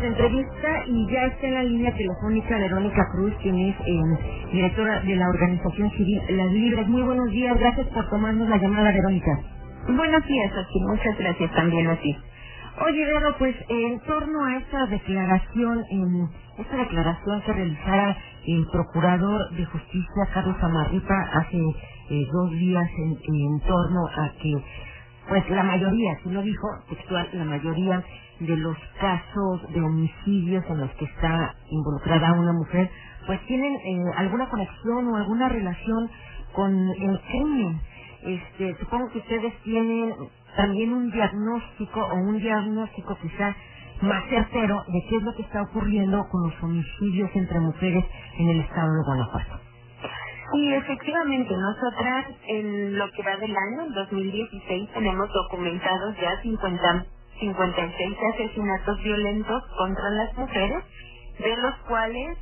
nuestra entrevista y ya está en la línea telefónica Verónica Cruz, quien es directora de la organización civil Las Libres. Muy buenos días, gracias por tomarnos la llamada, Verónica. Buenos días, Ochi, muchas gracias también a ti. Oye, Vero, pues en torno a esta declaración que realizara el Procurador de Justicia, Carlos Amarripa, hace 2 días en torno a que, pues la mayoría, así lo dijo textual, la mayoría de los casos de homicidios en los que está involucrada una mujer, pues tienen alguna conexión o alguna relación con el crimen. Supongo que ustedes tienen también un diagnóstico quizá más certero de qué es lo que está ocurriendo con los homicidios entre mujeres en el estado de Guanajuato. Sí, efectivamente, nosotras en lo que va del año, en 2016, tenemos documentados ya 56 asesinatos violentos contra las mujeres, de los cuales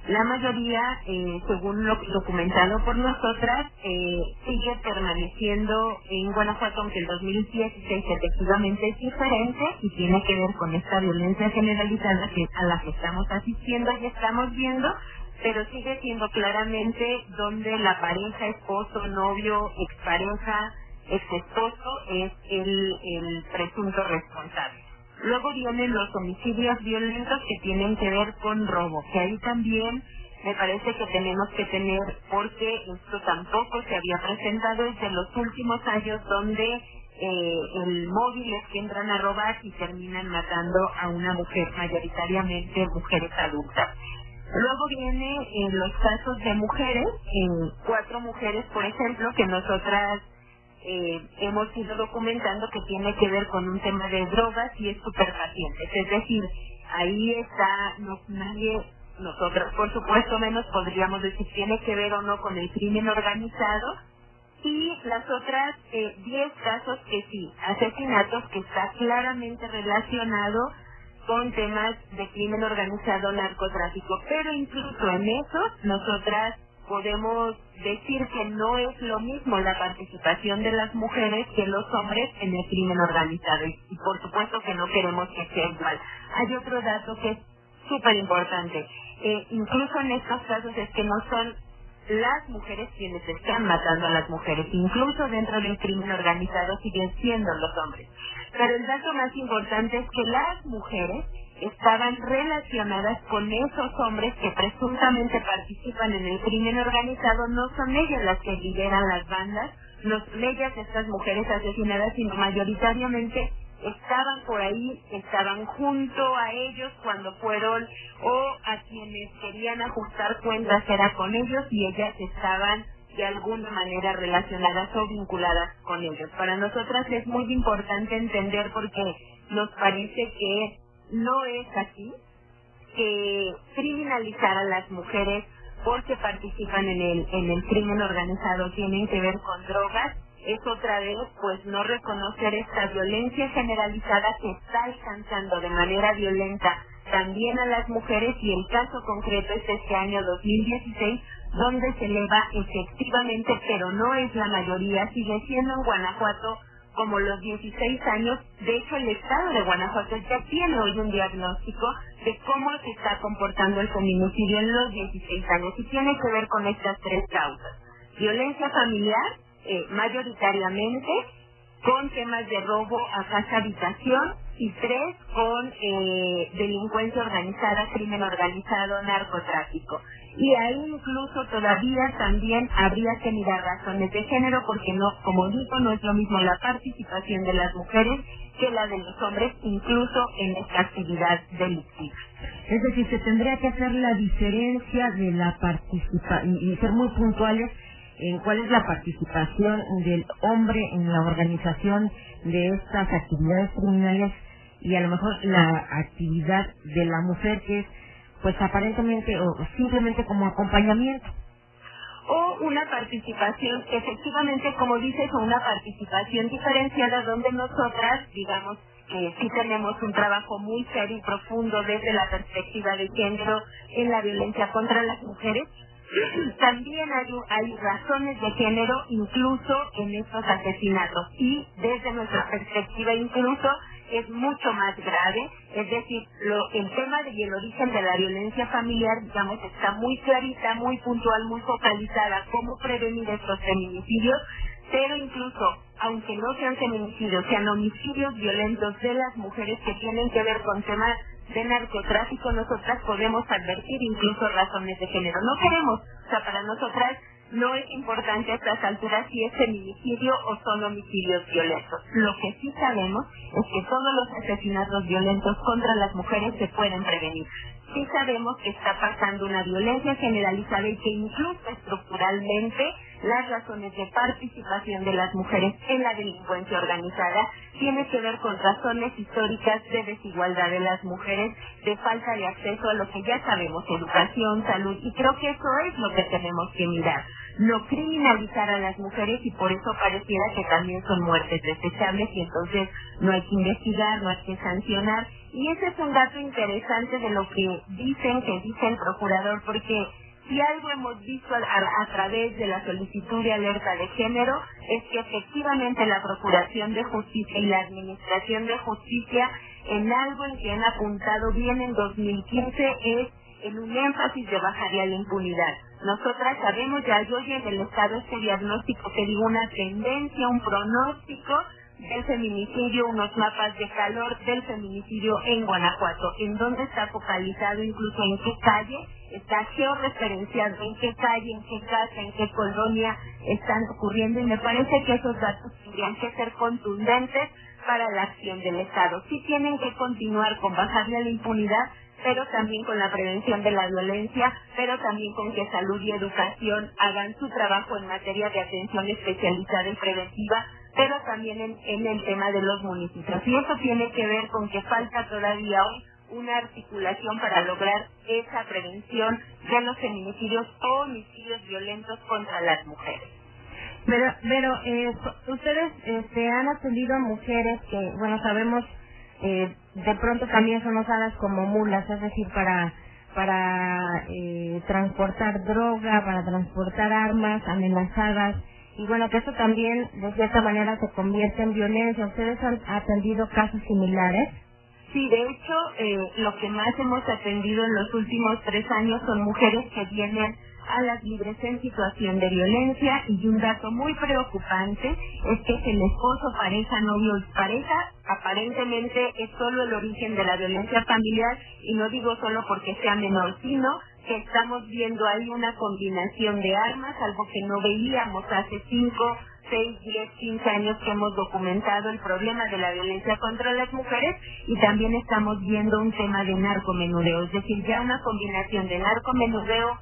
la mayoría, según lo documentado por nosotras, sigue permaneciendo en Guanajuato, aunque el 2016 efectivamente es diferente y tiene que ver con esta violencia generalizada a la que estamos asistiendo y estamos viendo, pero sigue siendo claramente donde la pareja, esposo, novio, expareja, exesposo es el presunto responsable. Luego vienen los homicidios violentos que tienen que ver con robo, que ahí también me parece que tenemos que tener, porque esto tampoco se había presentado desde los últimos años, donde el móvil es que entran a robar y terminan matando a una mujer, mayoritariamente mujeres adultas. Luego vienen los casos de mujeres, 4 mujeres, por ejemplo, que nosotras hemos ido documentando, que tiene que ver con un tema de drogas y estupefacientes. Es decir, ahí está, nosotros por supuesto menos podríamos decir tiene que ver o no con el crimen organizado, y las otras 10 casos que sí, asesinatos que está claramente relacionado con temas de crimen organizado, narcotráfico, pero incluso en eso nosotras podemos decir que no es lo mismo la participación de las mujeres que los hombres en el crimen organizado, y por supuesto que no queremos que sea igual. Hay otro dato que es súper importante, incluso en estos casos es que no son las mujeres quienes están matando a las mujeres, incluso dentro del crimen organizado siguen siendo los hombres. Pero el dato más importante es que las mujeres estaban relacionadas con esos hombres que presuntamente participan en el crimen organizado. No son ellas las que lideran las bandas, no son ellas estas mujeres asesinadas, sino mayoritariamente estaban por ahí, estaban junto a ellos cuando fueron, o a quienes querían ajustar cuentas era con ellos, y ellas estaban de alguna manera relacionadas o vinculadas con ellos. Para nosotras es muy importante entender, porque nos parece que no es así, que criminalizar a las mujeres porque participan en el crimen organizado tienen que ver con drogas, es otra vez pues no reconocer esta violencia generalizada que está alcanzando de manera violenta también a las mujeres, y el caso concreto es este año 2016, donde se eleva efectivamente, pero no es la mayoría, sigue siendo en Guanajuato como los 16 años. De hecho, el estado de Guanajuato ya tiene hoy un diagnóstico de cómo se está comportando el feminicidio en los 16 años, y tiene que ver con estas 3 causas: violencia familiar, mayoritariamente, con temas de robo a casa habitación, y 3 con delincuencia organizada, crimen organizado, narcotráfico. Y ahí incluso todavía también habría que mirar razones de género, porque no, como digo, no es lo mismo la participación de las mujeres que la de los hombres, incluso en esta actividad delictiva. Es decir, se tendría que hacer la diferencia de la participación y ser muy puntuales en cuál es la participación del hombre en la organización de estas actividades criminales, y a lo mejor la actividad de la mujer, que es pues aparentemente o simplemente como acompañamiento. O una participación, efectivamente, como dices, o una participación diferenciada, donde nosotras, digamos, sí tenemos un trabajo muy serio y profundo desde la perspectiva de género en la violencia contra las mujeres. También hay razones de género incluso en estos asesinatos, y desde nuestra perspectiva incluso es mucho más grave, es decir, el tema y el origen de la violencia familiar, digamos, está muy clarita, muy puntual, muy focalizada, cómo prevenir estos feminicidios, pero incluso, aunque no sean feminicidios, sean homicidios violentos de las mujeres que tienen que ver con temas de narcotráfico, nosotras podemos advertir incluso razones de género. No queremos, o sea, para nosotras no es importante a estas alturas si es feminicidio o son homicidios violentos. Lo que sí sabemos es que todos los asesinatos violentos contra las mujeres se pueden prevenir. Sí sabemos que está pasando una violencia generalizada y que incluso estructuralmente las razones de participación de las mujeres en la delincuencia organizada tiene que ver con razones históricas de desigualdad de las mujeres, de falta de acceso a lo que ya sabemos, educación, salud, y creo que eso es lo que tenemos que mirar. No criminalizar a las mujeres y por eso pareciera que también son muertes desechables y entonces no hay que investigar, no hay que sancionar. Y ese es un dato interesante de lo que dice el procurador, porque si algo hemos visto a través de la solicitud de alerta de género es que efectivamente la Procuración de Justicia y la Administración de Justicia en algo en que han apuntado bien en 2015 es en un énfasis de bajar la impunidad. Nosotras sabemos ya hoy en el Estado este diagnóstico que digo una tendencia, un pronóstico del feminicidio, unos mapas de calor del feminicidio en Guanajuato, en dónde está focalizado, incluso en qué calle, está georreferenciado, en qué calle, en qué casa, en qué colonia están ocurriendo, y me parece que esos datos tendrían que ser contundentes para la acción del Estado. Sí tienen que continuar con bajarle a la impunidad, pero también con la prevención de la violencia, pero también con que salud y educación hagan su trabajo en materia de atención especializada y preventiva, pero también en el tema de los municipios. Y eso tiene que ver con que falta todavía hoy una articulación para lograr esa prevención de los feminicidios o homicidios violentos contra las mujeres. Pero ustedes han atendido a mujeres que, bueno, sabemos de pronto también son usadas como mulas, es decir, para transportar droga, para transportar armas amenazadas, y bueno, que eso también de cierta manera se convierte en violencia. ¿Ustedes han atendido casos similares? Sí, de hecho, lo que más hemos atendido en los últimos 3 años son mujeres que vienen a las libres en situación de violencia, y un dato muy preocupante es que el esposo, pareja, novio y pareja aparentemente es solo el origen de la violencia familiar, y no digo solo porque sea menor, sino que estamos viendo ahí una combinación de armas, algo que no veíamos hace 5, 6, 10, 15 años que hemos documentado el problema de la violencia contra las mujeres, y también estamos viendo un tema de narcomenudeo, es decir, ya una combinación de narcomenudeo,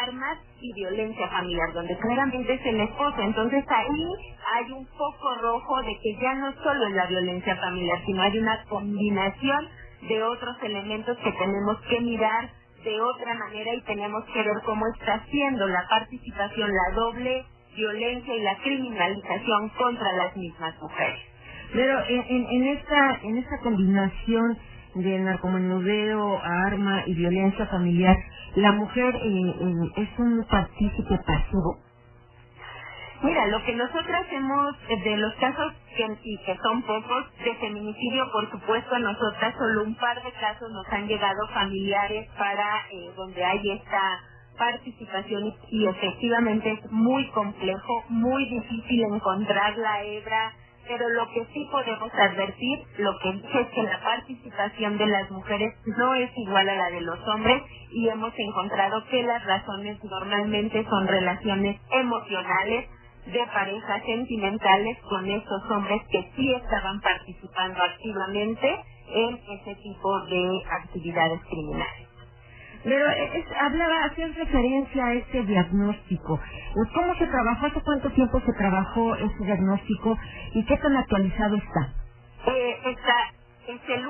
armas y violencia familiar, donde claramente es el esposo. Entonces ahí hay un foco rojo de que ya no solo es la violencia familiar, sino hay una combinación de otros elementos que tenemos que mirar de otra manera, y tenemos que ver cómo está haciendo la participación, la doble violencia y la criminalización contra las mismas mujeres. Pero en esta combinación de narcomenudeo, arma y violencia familiar, ¿la mujer es un partícipe pasivo? Mira, lo que nosotras hemos, de los casos que son pocos, de feminicidio, por supuesto, a nosotras solo un par de casos nos han llegado familiares para donde hay esta participación, y efectivamente es muy complejo, muy difícil encontrar la hebra, pero lo que sí podemos advertir, lo que dice es que la participación de las mujeres no es igual a la de los hombres, y hemos encontrado que las razones normalmente son relaciones emocionales, de parejas sentimentales con esos hombres que sí estaban participando activamente en ese tipo de actividades criminales. Pero hacías referencia a este diagnóstico. ¿Cómo se trabajó? ¿Hace cuánto tiempo se trabajó ese diagnóstico y qué tan actualizado está? Es el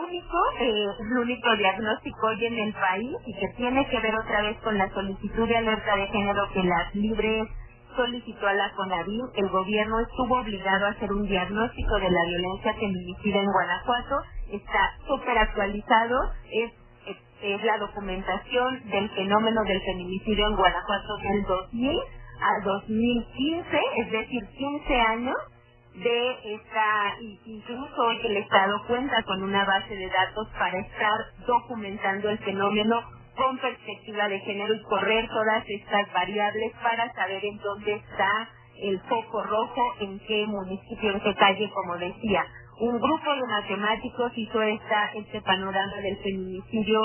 único diagnóstico hoy en el país, y que tiene que ver otra vez con la solicitud de alerta de género que las libres solicitó a la CONAVIM. El gobierno estuvo obligado a hacer un diagnóstico de la violencia feminicida en Guanajuato. Está súper actualizado, es la documentación del fenómeno del feminicidio en Guanajuato del 2000 a 2015, es decir, 15 años, de esta, incluso hoy el Estado cuenta con una base de datos para estar documentando el fenómeno con perspectiva de género y correr todas estas variables para saber en dónde está el foco rojo, en qué municipio, en qué calle, como decía. Un grupo de matemáticos hizo este panorama del feminicidio,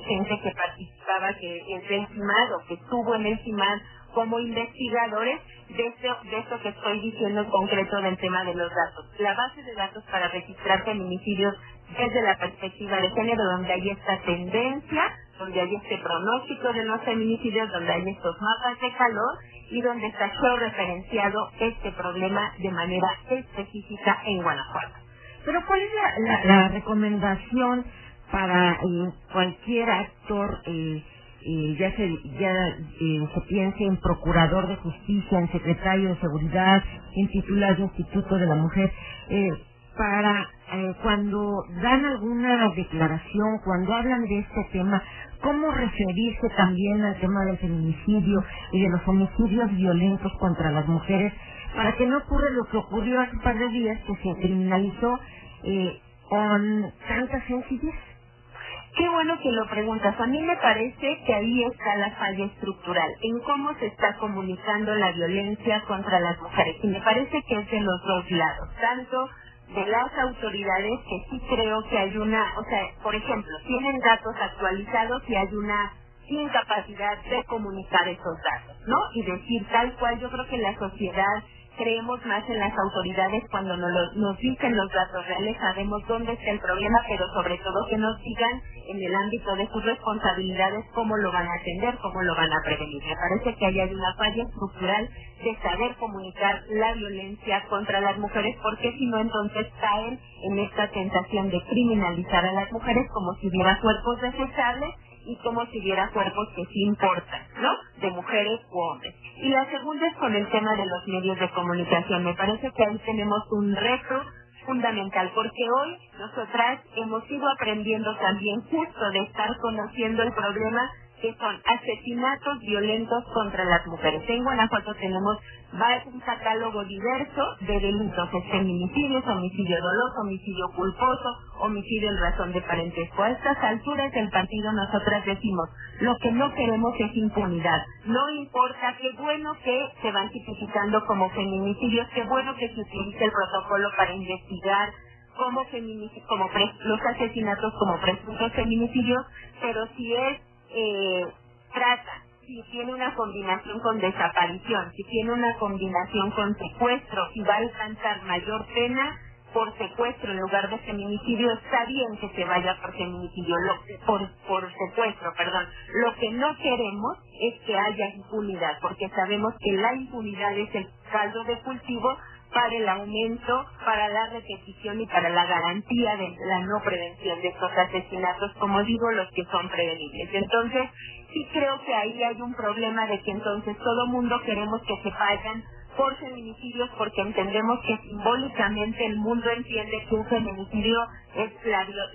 gente que participaba, que es del CIMAD o que estuvo en el CIMAD como investigadores de esto que estoy diciendo en concreto del tema de los datos. La base de datos para registrar feminicidios desde la perspectiva de género, donde hay esta tendencia, donde hay este pronóstico de los feminicidios, donde hay estos mapas de calor y donde está georreferenciado este problema de manera específica en Guanajuato. Pero ¿cuál es la recomendación para cualquier actor, ya se piense en procurador de justicia, en secretario de seguridad, en titular de Instituto de la Mujer, para cuando dan alguna declaración, cuando hablan de este tema, cómo referirse también al tema del feminicidio y de los homicidios violentos contra las mujeres, para que no ocurra lo que ocurrió hace un par de días, que se criminalizó con tanta sencillez? Qué bueno que lo preguntas. A mí me parece que ahí está la falla estructural, en cómo se está comunicando la violencia contra las mujeres. Y me parece que es de los dos lados, tanto de las autoridades, que sí creo que hay por ejemplo, tienen datos actualizados y hay una incapacidad de comunicar esos datos, ¿no? Y decir tal cual. Yo creo que la sociedad creemos más en las autoridades cuando nos dicen los datos reales, sabemos dónde está el problema, pero sobre todo que nos digan en el ámbito de sus responsabilidades cómo lo van a atender, cómo lo van a prevenir. Me parece que ahí hay una falla estructural de saber comunicar la violencia contra las mujeres, porque si no entonces caen en esta tentación de criminalizar a las mujeres como si hubiera cuerpos desechables y como si hubiera cuerpos que sí importan, ¿no? De mujeres u hombres. Y la segunda es con el tema de los medios de comunicación. Me parece que ahí tenemos un reto fundamental, porque hoy nosotras hemos ido aprendiendo también justo de estar conociendo el problema que son asesinatos violentos contra las mujeres. En Guanajuato tenemos un catálogo diverso de delitos, feminicidios, homicidio doloso, homicidio culposo, homicidio en razón de parentesco. A estas alturas del partido nosotras decimos, lo que no queremos es impunidad. No importa, qué bueno que se van tipificando como feminicidios, qué bueno que se utilice el protocolo para investigar los asesinatos como presuntos feminicidios, pero si es si tiene una combinación con desaparición, si tiene una combinación con secuestro y va a alcanzar mayor pena por secuestro en lugar de feminicidio, está bien que se vaya por feminicidio, por secuestro, perdón. Lo que no queremos es que haya impunidad, porque sabemos que la impunidad es el caldo de cultivo para el aumento, para la repetición y para la garantía de la no prevención de estos asesinatos, como digo, los que son prevenibles. Entonces, sí creo que ahí hay un problema de que entonces todo mundo queremos que se vayan por feminicidios, porque entendemos que simbólicamente el mundo entiende que un feminicidio es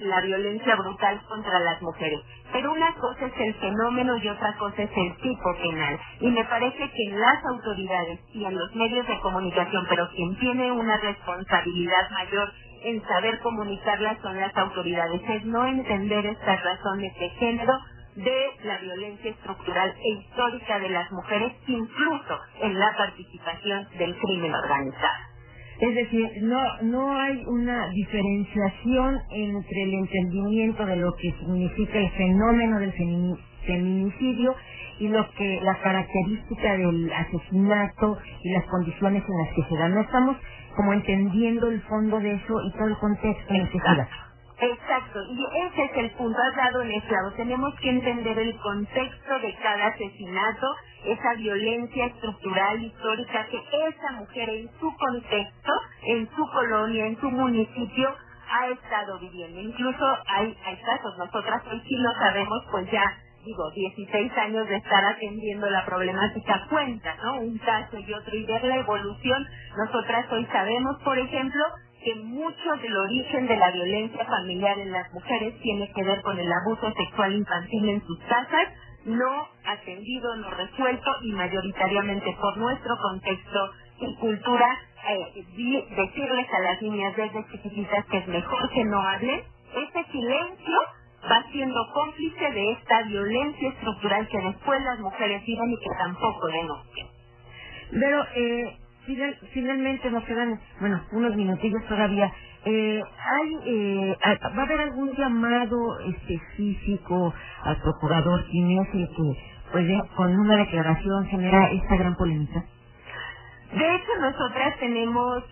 la violencia brutal contra las mujeres. Pero una cosa es el fenómeno y otra cosa es el tipo penal. Y me parece que en las autoridades y en los medios de comunicación, pero quien tiene una responsabilidad mayor en saber comunicarlas son las autoridades, es no entender estas razones de género, de la violencia estructural e histórica de las mujeres, incluso en la participación del crimen organizado. Es decir, no hay una diferenciación entre el entendimiento de lo que significa el fenómeno del feminicidio y la característica del asesinato y las condiciones en las que se da. No estamos como entendiendo el fondo de eso y todo el contexto en el que se da. Exacto, y ese es el punto, has dado en el clavo. Tenemos que entender el contexto de cada asesinato, esa violencia estructural, histórica, que esa mujer en su contexto, en su colonia, en su municipio, ha estado viviendo. Incluso hay casos, nosotras hoy sí lo sabemos, pues ya, 16 años de estar atendiendo la problemática cuenta, ¿no? Un caso y otro, y ver la evolución. Nosotras hoy sabemos, por ejemplo, que mucho del origen de la violencia familiar en las mujeres tiene que ver con el abuso sexual infantil en sus casas, no atendido, no resuelto, y mayoritariamente por nuestro contexto y cultura decirles a las niñas desde chiquititas que es mejor que no hablen, ese silencio va siendo cómplice de esta violencia estructural que después las mujeres viven y que tampoco denuncian. Pero finalmente nos quedan, unos minutillos todavía. ¿Va a haber algún llamado específico al procurador quien es el que, con una declaración genera esta gran polémica? De hecho, nosotras tenemos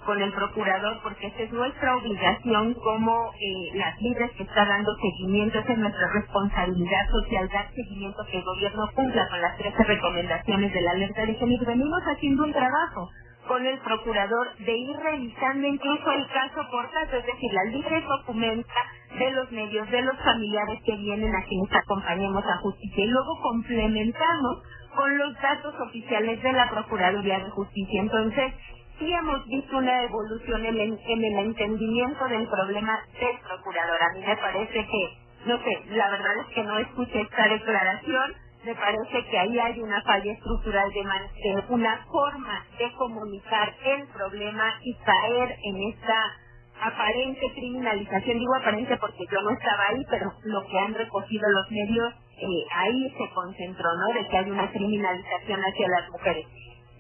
con el procurador, porque esa es nuestra obligación como las líderes que está dando seguimiento, esa es nuestra responsabilidad social, dar seguimiento, que el gobierno cumpla con las 13 recomendaciones de la alerta de género. Venimos haciendo un trabajo con el procurador de ir revisando incluso el caso por caso, es decir, la libre documenta de los medios, de los familiares que vienen a quienes acompañemos a justicia, y luego complementamos con los datos oficiales de la Procuraduría de Justicia. Entonces, sí hemos visto una evolución en el entendimiento del problema del procurador. A mí me parece que, la verdad es que no escuché esta declaración. Me parece que ahí hay una falla estructural de una forma de comunicar el problema y caer en esta aparente criminalización. Digo aparente porque yo no estaba ahí, pero lo que han recogido los medios, ahí se concentró, ¿no? De que hay una criminalización hacia las mujeres.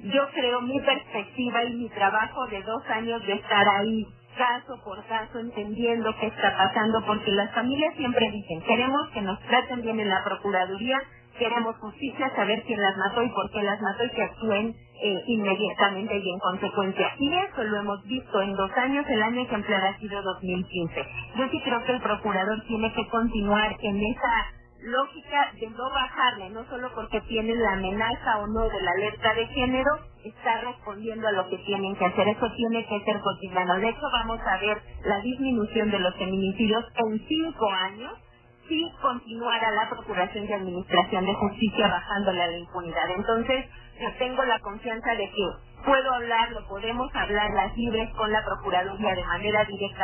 Yo creo, mi perspectiva y mi trabajo de 2 años de estar ahí, caso por caso, entendiendo qué está pasando, porque las familias siempre dicen, queremos que nos traten bien en la Procuraduría, queremos justicia, saber quién las mató y por qué las mató y que actúen inmediatamente y en consecuencia. Y eso lo hemos visto en 2 años, el año ejemplar ha sido 2015. Yo sí creo que el procurador tiene que continuar en esa lógica de no bajarle, no solo porque tienen la amenaza o no de la alerta de género, está respondiendo a lo que tienen que hacer. Eso tiene que ser cotidiano. De hecho, vamos a ver la disminución de los feminicidios en 5 años, si continuara la Procuración de Administración de Justicia bajándole a la impunidad. Entonces, yo tengo la confianza de que puedo hablar, lo podemos hablar las libres con la Procuraduría de manera directa